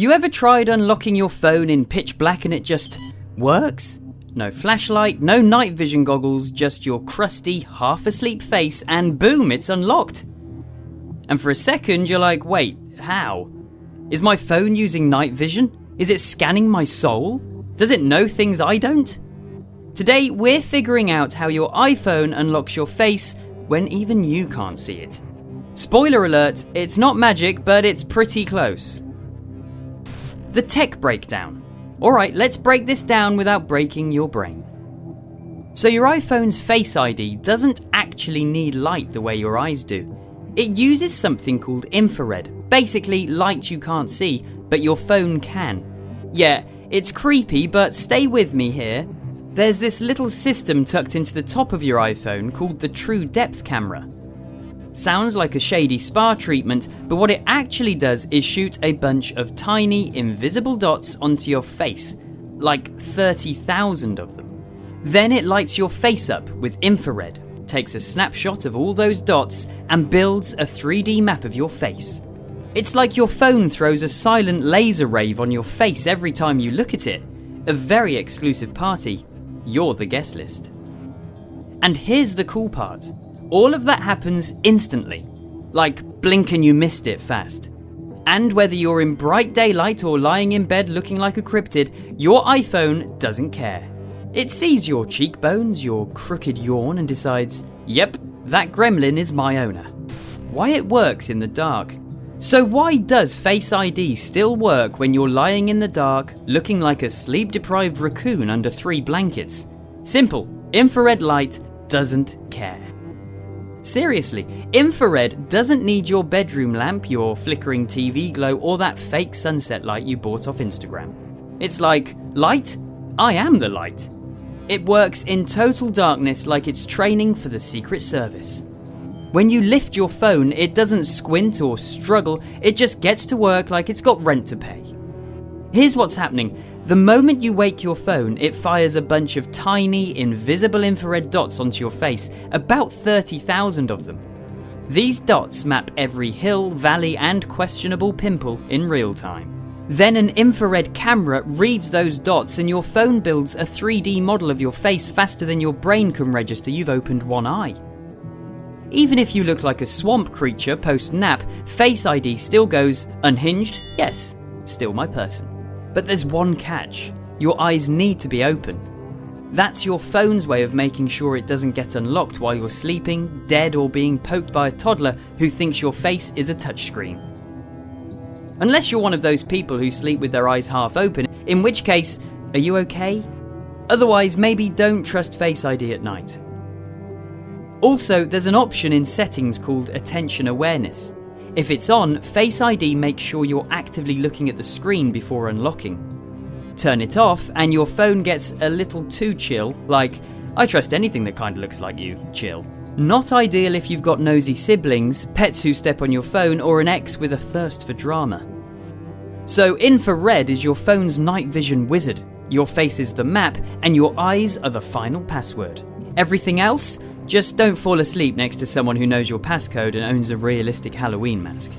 You ever tried unlocking your phone in pitch black and it just works? No flashlight, no night vision goggles, just your crusty, half-asleep face, and boom, it's unlocked. And for a second, you're like, wait, how? Is my phone using night vision? Is it scanning my soul? Does it know things I don't? Today, we're figuring out how your iPhone unlocks your face when even you can't see it. Spoiler alert, it's not magic, but it's pretty close. The tech breakdown. Alright, let's break this down without breaking your brain. So your iPhone's Face ID doesn't actually need light the way your eyes do. It uses something called infrared, basically light you can't see, but your phone can. Yeah, it's creepy, but stay with me here. There's this little system tucked into the top of your iPhone called the True Depth Camera. Sounds like a shady spa treatment, but what it actually does is shoot a bunch of tiny, invisible dots onto your face, like 30,000 of them. Then it lights your face up with infrared, takes a snapshot of all those dots, and builds a 3D map of your face. It's like your phone throws a silent laser rave on your face every time you look at it. A very exclusive party. You're the guest list. And here's the cool part. All of that happens instantly. Like blink and you missed it fast. And whether you're in bright daylight or lying in bed looking like a cryptid, your iPhone doesn't care. It sees your cheekbones, your crooked yawn, and decides, yep, that gremlin is my owner. Why it works in the dark. So why does Face ID still work when you're lying in the dark, looking like a sleep-deprived raccoon under 3 blankets? Simple, infrared light doesn't care. Seriously, infrared doesn't need your bedroom lamp, your flickering TV glow, or that fake sunset light you bought off Instagram. It's like, light? I am the light. It works in total darkness like it's training for the Secret Service. When you lift your phone, it doesn't squint or struggle, it just gets to work like it's got rent to pay. Here's what's happening. The moment you wake your phone, it fires a bunch of tiny, invisible infrared dots onto your face, about 30,000 of them. These dots map every hill, valley, and questionable pimple in real time. Then an infrared camera reads those dots and your phone builds a 3D model of your face faster than your brain can register you've opened one eye. Even if you look like a swamp creature post-nap, Face ID still goes, unhinged? Yes, still my person. But there's one catch. Your eyes need to be open. That's your phone's way of making sure it doesn't get unlocked while you're sleeping, dead, or being poked by a toddler who thinks your face is a touchscreen. Unless you're one of those people who sleep with their eyes half open, in which case, are you okay? Otherwise, maybe don't trust Face ID at night. Also, there's an option in settings called Attention Awareness. If it's on, Face ID makes sure you're actively looking at the screen before unlocking. Turn it off and your phone gets a little too chill, like, I trust anything that kinda looks like you, chill. Not ideal if you've got nosy siblings, pets who step on your phone, or an ex with a thirst for drama. So infrared is your phone's night vision wizard, your face is the map, and your eyes are the final password. Everything else? Just don't fall asleep next to someone who knows your passcode and owns a realistic Halloween mask.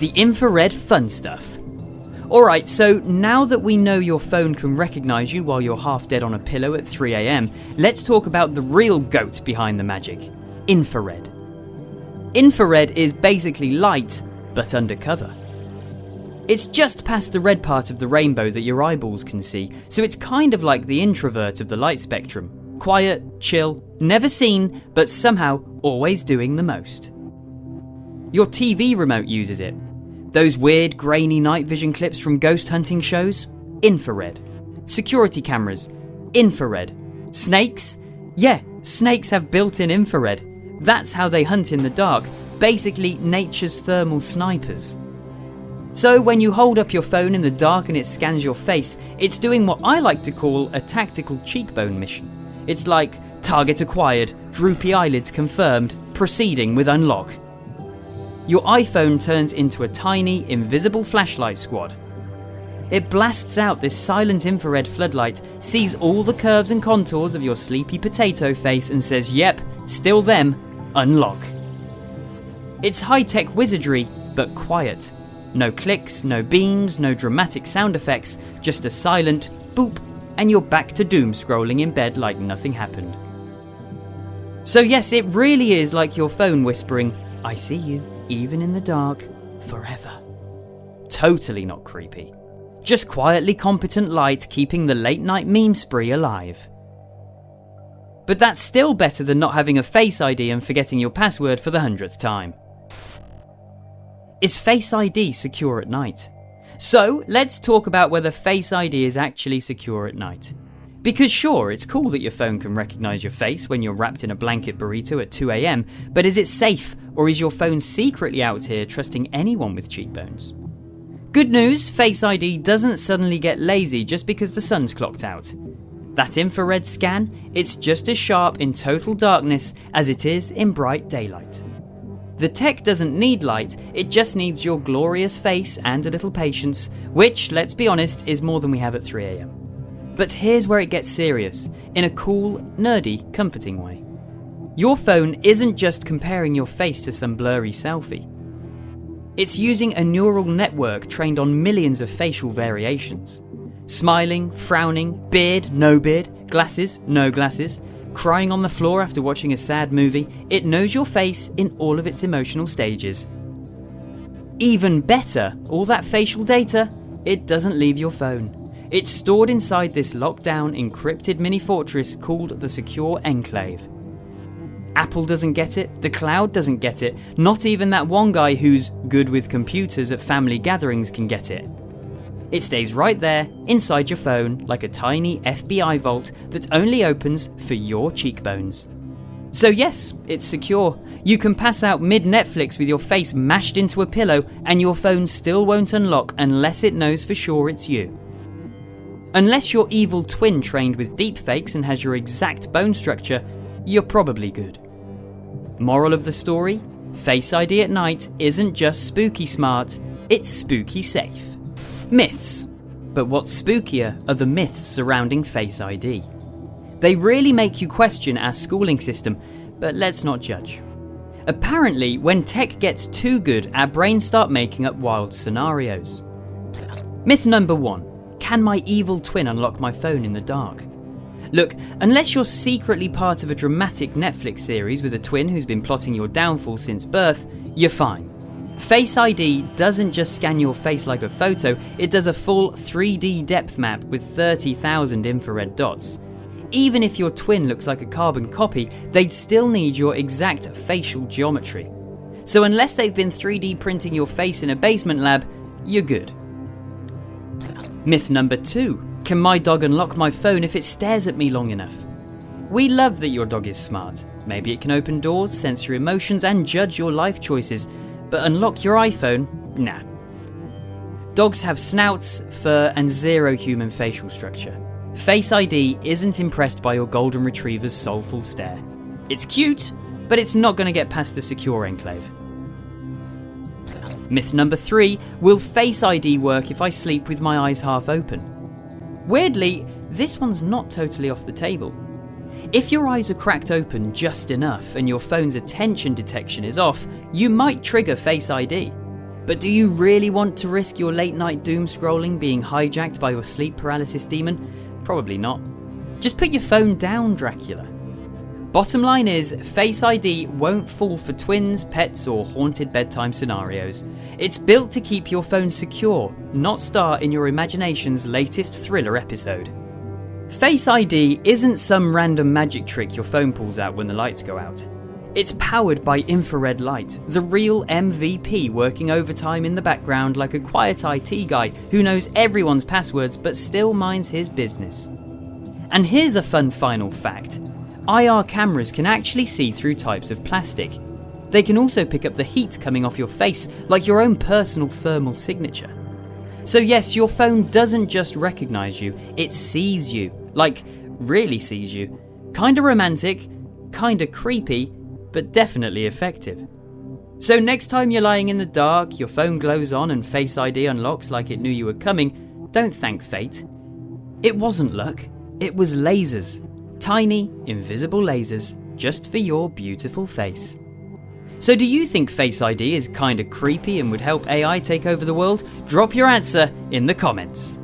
The infrared fun stuff. Alright, so now that we know your phone can recognise you while you're half dead on a pillow at 3 AM, let's talk about the real goat behind the magic. Infrared. Infrared is basically light, but undercover. It's just past the red part of the rainbow that your eyeballs can see, so it's kind of like the introvert of the light spectrum. Quiet, chill, never seen, but somehow always doing the most. Your TV remote uses it. Those weird, grainy night vision clips from ghost hunting shows? Infrared. Security cameras? Infrared. Snakes? Yeah, snakes have built-in infrared. That's how they hunt in the dark, basically nature's thermal snipers. So when you hold up your phone in the dark and it scans your face, it's doing what I like to call a tactical cheekbone mission. It's like, target acquired, droopy eyelids confirmed, proceeding with unlock. Your iPhone turns into a tiny, invisible flashlight squad. It blasts out this silent infrared floodlight, sees all the curves and contours of your sleepy potato face and says, yep, still them, unlock. It's high-tech wizardry, but quiet. No clicks, no beams, no dramatic sound effects, just a silent boop, and you're back to doom scrolling in bed like nothing happened. So yes, it really is like your phone whispering, "I see you, even in the dark, forever." Totally not creepy. Just quietly competent light keeping the late night meme spree alive. But that's still better than not having a Face ID and forgetting your password for the 100th time. Is Face ID secure at night? So let's talk about whether Face ID is actually secure at night. Because sure, it's cool that your phone can recognise your face when you're wrapped in a blanket burrito at 2 AM, but is it safe, or is your phone secretly out here trusting anyone with cheekbones? Good news, Face ID doesn't suddenly get lazy just because the sun's clocked out. That infrared scan, it's just as sharp in total darkness as it is in bright daylight. The tech doesn't need light, it just needs your glorious face and a little patience, which, let's be honest, is more than we have at 3 AM. But here's where it gets serious, in a cool, nerdy, comforting way. Your phone isn't just comparing your face to some blurry selfie. It's using a neural network trained on millions of facial variations. Smiling, frowning, beard, no beard, glasses, no glasses, crying on the floor after watching a sad movie, it knows your face in all of its emotional stages. Even better, all that facial data, it doesn't leave your phone. It's stored inside this locked-down, encrypted mini fortress called the Secure Enclave. Apple doesn't get it, the cloud doesn't get it, not even that one guy who's good with computers at family gatherings can get it. It stays right there, inside your phone, like a tiny FBI vault that only opens for your cheekbones. So yes, it's secure. You can pass out mid-Netflix with your face mashed into a pillow and your phone still won't unlock unless it knows for sure it's you. Unless you're evil twin trained with deepfakes and has your exact bone structure, you're probably good. Moral of the story? Face ID at night isn't just spooky smart, it's spooky safe. Myths. But what's spookier are the myths surrounding Face ID. They really make you question our schooling system, but let's not judge. Apparently, when tech gets too good, our brains start making up wild scenarios. Myth number 1. Can my evil twin unlock my phone in the dark? Look, unless you're secretly part of a dramatic Netflix series with a twin who's been plotting your downfall since birth, you're fine. Face ID doesn't just scan your face like a photo, it does a full 3D depth map with 30,000 infrared dots. Even if your twin looks like a carbon copy, they'd still need your exact facial geometry. So unless they've been 3D printing your face in a basement lab, you're good. Myth number 2. Can my dog unlock my phone if it stares at me long enough? We love that your dog is smart. Maybe it can open doors, sense your emotions, and judge your life choices. But unlock your iPhone? Nah. Dogs have snouts, fur, and zero human facial structure. Face ID isn't impressed by your golden retriever's soulful stare. It's cute, but it's not going to get past the Secure Enclave. Myth number 3, will Face ID work if I sleep with my eyes half open? Weirdly, this one's not totally off the table. If your eyes are cracked open just enough and your phone's attention detection is off, you might trigger Face ID. But do you really want to risk your late night doom scrolling being hijacked by your sleep paralysis demon? Probably not. Just put your phone down, Dracula. Bottom line is, Face ID won't fall for twins, pets, or haunted bedtime scenarios. It's built to keep your phone secure, not star in your imagination's latest thriller episode. Face ID isn't some random magic trick your phone pulls out when the lights go out. It's powered by infrared light, the real MVP working overtime in the background like a quiet IT guy who knows everyone's passwords but still minds his business. And here's a fun final fact. IR cameras can actually see through types of plastic. They can also pick up the heat coming off your face, like your own personal thermal signature. So yes, your phone doesn't just recognise you, it sees you. Like, really sees you. Kinda romantic, kinda creepy, but definitely effective. So next time you're lying in the dark, your phone glows on and Face ID unlocks like it knew you were coming, don't thank fate. It wasn't luck, it was lasers. Tiny, invisible lasers, just for your beautiful face. So do you think Face ID is kinda creepy and would help AI take over the world? Drop your answer in the comments.